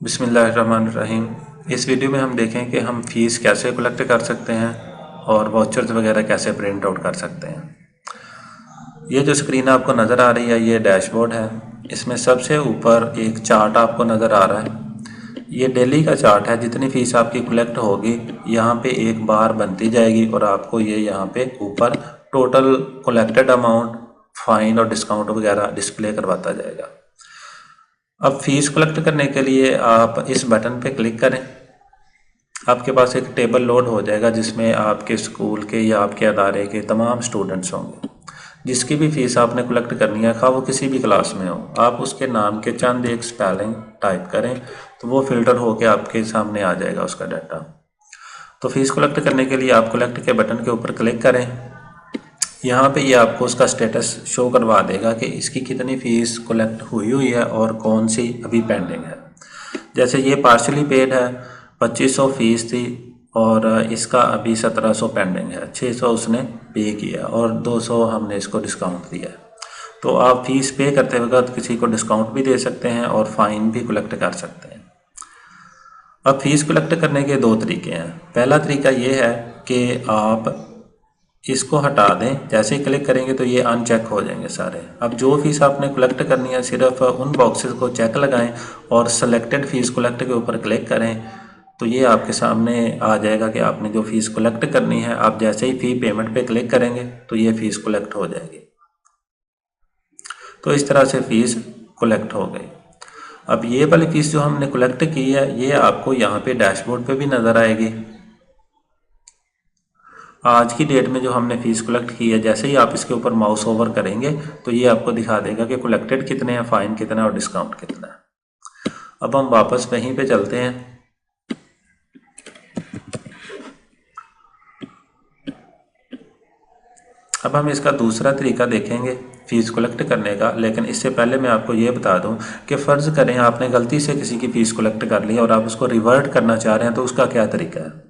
बिस्मिल्लाहिर्रहमानिर्रहीम। इस वीडियो में हम देखें कि हम फ़ीस कैसे कलेक्ट कर सकते हैं और वाउचर्स वगैरह कैसे प्रिंट आउट कर सकते हैं। ये जो स्क्रीन आपको नज़र आ रही है ये डैशबोर्ड है। इसमें सबसे ऊपर एक चार्ट आपको नज़र आ रहा है। ये डेली का चार्ट है, जितनी फ़ीस आपकी कलेक्ट होगी यहाँ पे एक बार बनती जाएगी और आपको ये यहाँ पे ऊपर टोटल कलेक्टेड अमाउंट, फ़ाइन और डिस्काउंट वगैरह डिस्प्ले करवाता जाएगा। अब फीस कलेक्ट करने के लिए आप इस बटन पे क्लिक करें। आपके पास एक टेबल लोड हो जाएगा जिसमें आपके स्कूल के या आपके अदारे के तमाम स्टूडेंट्स होंगे। जिसकी भी फ़ीस आपने कलेक्ट करनी है, खा वो किसी भी क्लास में हो, आप उसके नाम के चंद एक स्पेलिंग टाइप करें तो वो फ़िल्टर होकर आपके सामने आ जाएगा उसका डाटा। तो फ़ीस कलेक्ट करने के लिए आप कलेक्ट के बटन के ऊपर क्लिक करें। यहाँ पे ये आपको उसका स्टेटस शो करवा देगा कि इसकी कितनी फ़ीस कलेक्ट हुई है और कौन सी अभी पेंडिंग है। जैसे ये पार्शली पेड है, 2500 फ़ीस थी और इसका अभी 1700 पेंडिंग है, 600 उसने पे किया और 200 हमने इसको डिस्काउंट दिया। तो आप फ़ीस पे करते वक्त किसी को डिस्काउंट भी दे सकते हैं और फ़ाइन भी कलेक्ट कर सकते हैं। अब फ़ीस कलेक्ट करने के दो तरीके हैं। पहला तरीका ये है कि आप इसको हटा दें, जैसे ही क्लिक करेंगे तो ये अनचेक हो जाएंगे सारे। अब जो फ़ीस आपने कलेक्ट करनी है सिर्फ उन बॉक्सेस को चेक लगाएं और सेलेक्टेड फ़ीस कलेक्ट के ऊपर क्लिक करें तो ये आपके सामने आ जाएगा कि आपने जो फ़ीस कलेक्ट करनी है। आप जैसे ही फ़ी पेमेंट पे क्लिक करेंगे तो ये फ़ीस कलेक्ट हो जाएगी। तो इस तरह से फ़ीस कलेक्ट हो गई। अब ये वाली फ़ीस जो हमने कलेक्ट की है ये आपको यहाँ पे डैशबोर्ड पे भी नज़र आएगी। आज की डेट में जो हमने फ़ीस कलेक्ट की है, जैसे ही आप इसके ऊपर माउस ओवर करेंगे तो ये आपको दिखा देगा कि कलेक्टेड कितने हैं, फ़ाइन कितना है और डिस्काउंट कितना है। अब हम वापस वहीं पे चलते हैं। अब हम इसका दूसरा तरीका देखेंगे फ़ीस कलेक्ट करने का, लेकिन इससे पहले मैं आपको ये बता दूं कि फ़र्ज़ करें आपने गलती से किसी की फ़ीस कलेक्ट कर ली और आप उसको रिवर्ट करना चाह रहे हैं तो उसका क्या तरीका है।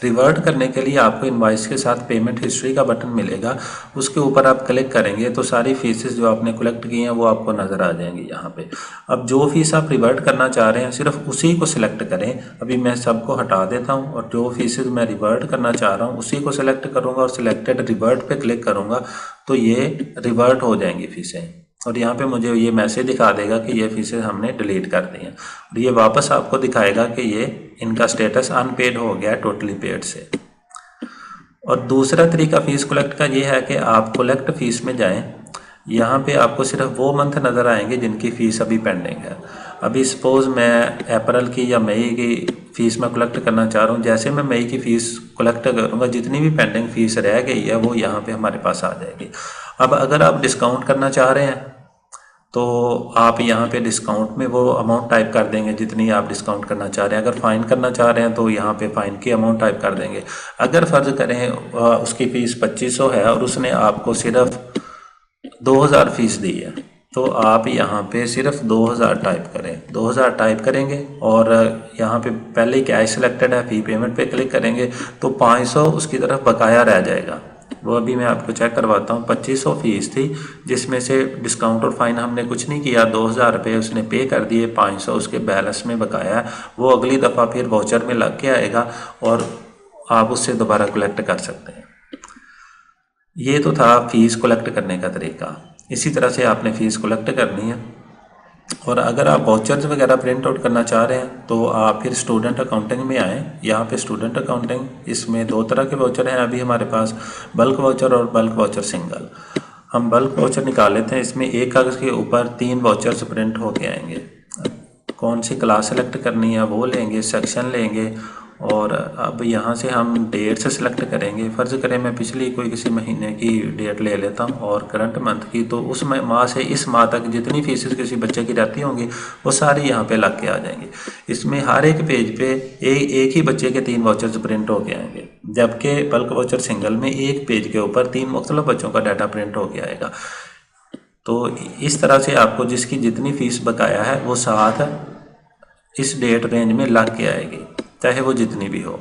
रिवर्ट करने के लिए आपको इनवॉइस के साथ पेमेंट हिस्ट्री का बटन मिलेगा, उसके ऊपर आप क्लिक करेंगे तो सारी फीसेस जो आपने कलेक्ट की हैं वो आपको नज़र आ जाएंगी यहाँ पे। अब जो फीस आप रिवर्ट करना चाह रहे हैं सिर्फ उसी को सिलेक्ट करें। अभी मैं सबको हटा देता हूँ और जो फीसेस मैं रिवर्ट करना चाह रहा हूँ उसी को सिलेक्ट करूँगा और सिलेक्टेड रिवर्ट पे क्लिक करूँगा तो ये रिवर्ट हो जाएंगी फ़ीसें और यहाँ पे मुझे ये मैसेज दिखा देगा कि ये फ़ीसें हमने डिलीट कर दी हैं और ये वापस आपको दिखाएगा कि ये इनका स्टेटस अनपेड हो गया है टोटली पेड से। और दूसरा तरीका फ़ीस कलेक्ट का ये है कि आप कलेक्ट फ़ीस में जाएं। यहाँ पे आपको सिर्फ वो मंथ नज़र आएंगे जिनकी फ़ीस अभी पेंडिंग है। अभी सपोज़ मैं अप्रैल की या मई की फ़ीस में कलेक्ट करना चाह रहा हूँ। जैसे मैं मई की फ़ीस कलेक्ट करूँगा जितनी भी पेंडिंग फ़ीस रह गई है वो यहाँ पे हमारे पास आ जाएगी। अब अगर आप डिस्काउंट करना चाह रहे हैं तो आप यहाँ पे डिस्काउंट में वो अमाउंट टाइप कर देंगे जितनी आप डिस्काउंट करना चाह रहे हैं। अगर फ़ाइन करना चाह रहे हैं तो यहाँ पे फ़ाइन की अमाउंट टाइप कर देंगे। अगर फ़र्ज़ करें उसकी फ़ीस 2500 है और उसने आपको सिर्फ 2000 फ़ीस दी है तो आप यहाँ पे सिर्फ 2000 टाइप करें। 2000 टाइप करेंगे और यहाँ पे पहले ही कैश सिलेक्टेड है, फ़ी पेमेंट पे क्लिक करेंगे तो 500 उसकी तरफ बकाया रह जाएगा। वो अभी मैं आपको चेक करवाता हूँ। 2500 फ़ीस थी जिसमें से डिस्काउंट और फ़ाइन हमने कुछ नहीं किया, 2000 रुपये उसने पे कर दिए, 500 उसके बैलेंस में बकाया है। वो अगली दफ़ा फिर वाउचर में लग के आएगा और आप उससे दोबारा कलेक्ट कर सकते हैं। ये तो था फ़ीस कलेक्ट करने का तरीका। इसी तरह से आपने फ़ीस कलेक्ट करनी है। और अगर आप वाउचर्स वगैरह प्रिंट आउट करना चाह रहे हैं तो आप फिर स्टूडेंट अकाउंटिंग में आएँ। यहाँ पे स्टूडेंट अकाउंटिंग, इसमें दो तरह के वाउचर हैं अभी हमारे पास, बल्क वाउचर और बल्क वाउचर सिंगल। हम बल्क वाउचर निकाल लेते हैं। इसमें एक कागज़ के ऊपर 3 वाउचर्स प्रिंट होके आएंगे। कौन सी क्लास सेलेक्ट करनी है वो लेंगे, सेक्शन लेंगे और अब यहाँ से हम डेट से सिलेक्ट करेंगे। फ़र्ज़ करें मैं पिछली कोई किसी महीने की डेट ले लेता हूँ और करंट मंथ की, तो उस माह से इस माह तक जितनी फीसेस किसी बच्चे की रहती होंगी वो सारी यहाँ पे लग के आ जाएंगी। इसमें हर एक पेज पे एक ही बच्चे के 3 वाउचर्स प्रिंट होके आएंगे, जबकि बल्क वाउचर सिंगल में एक पेज के ऊपर 3 मुख्तलिफ बच्चों का डाटा प्रिंट होके आएगा। तो इस तरह से आपको जिसकी जितनी फ़ीस बकाया है वो साथ इस डेट रेंज में लग के आएगी, चाहे वो जितनी भी हो।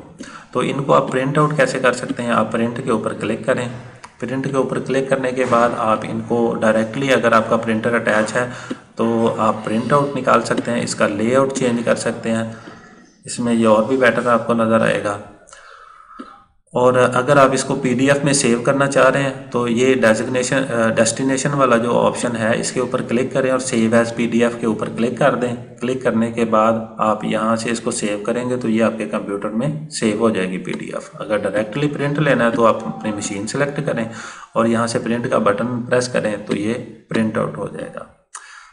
तो इनको आप प्रिंट आउट कैसे कर सकते हैं, आप प्रिंट के ऊपर क्लिक करें। प्रिंट के ऊपर क्लिक करने के बाद आप इनको डायरेक्टली, अगर आपका प्रिंटर अटैच है तो आप प्रिंट आउट निकाल सकते हैं, इसका लेआउट चेंज कर सकते हैं, इसमें ये और भी बेटर आपको नज़र आएगा। और अगर आप इसको पीडीएफ में सेव करना चाह रहे हैं तो ये डेस्टिनेशन वाला जो ऑप्शन है इसके ऊपर क्लिक करें और सेव एज पीडीएफ के ऊपर क्लिक कर दें। क्लिक करने के बाद आप यहाँ से इसको सेव करेंगे तो ये आपके कंप्यूटर में सेव हो जाएगी पीडीएफ। अगर डायरेक्टली प्रिंट लेना है तो आप अपनी मशीन सेलेक्ट करें और यहाँ से प्रिंट का बटन प्रेस करें तो ये प्रिंट आउट हो जाएगा।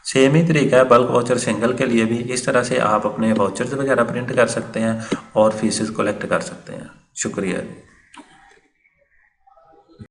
सेम ही तरीका है बल्क वाउचर सिंगल के लिए भी। इस तरह से आप अपने वाउचर्स वगैरह प्रिंट कर सकते हैं और फीसेस कलेक्ट कर सकते हैं। शुक्रिया।